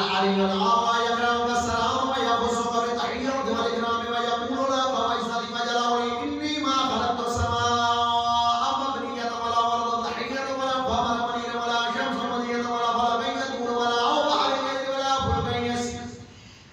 العلي الأعلى يكرمك السلام ويخصك بالتحية والإكرام ويقول لك ويسألك جلاله إني ما خلقت السماء مبنية ولا أرضا تحية ولا قمر منير ولا شمس مضية ولا فلك يدور ولا بحر يجري ولا فلك يسير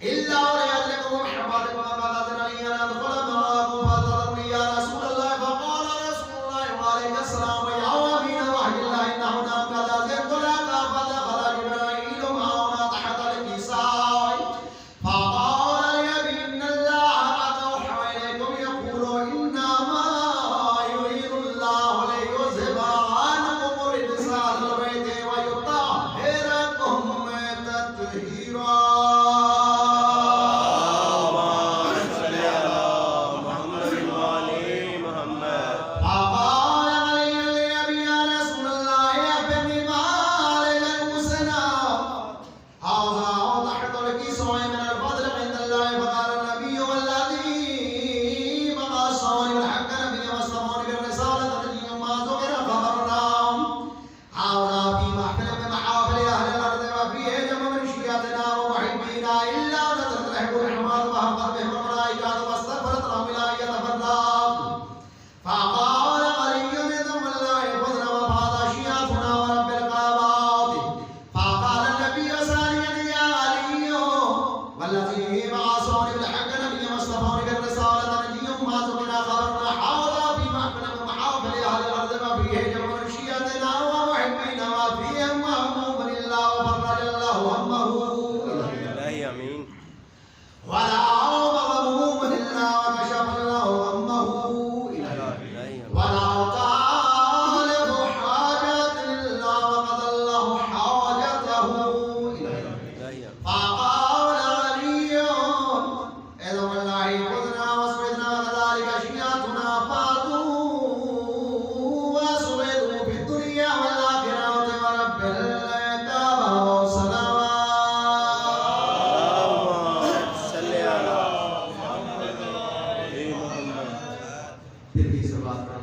إلا وليدركه محمد وقد أذن لي أن أدخل معكم فأذنني يا رسول الله فقال رسول الله وعليك السلام يا أمين وحي الله إنه نام قد أذنت لك فدخل جبرائيل معنا تحت الكساء فقال لي إن الله قد أوحى إليكم يقول إنما يريد الله ليذهب عنكم الرجس أهل البيت ويطهركم تطهيرا. فقال علي ذم الله خذنا وفاض شيعتنا ورب الكعبات فقال النبي ثانيا يا علي والذي مع صانع الحق نبي مصطفى بالرسالة نجي ما ذكرنا خبرنا حاضر في محفل من محافل أهل الأرض وفيه جمع شيعتنا ومحبين وفيه مهموم لله وفرج الله همه آمين. ولا مغموم لله وكشف الله همه ولا طالب حاجة لله وقضى الله حاجته إليه. فقال علي إذا والله خذنا واسودنا وكذلك شيعتنا فاتوا واسودوا في الدنيا والآخرة ورب الكعبة والسلامات. صل على محمد. फिर भी इस बात का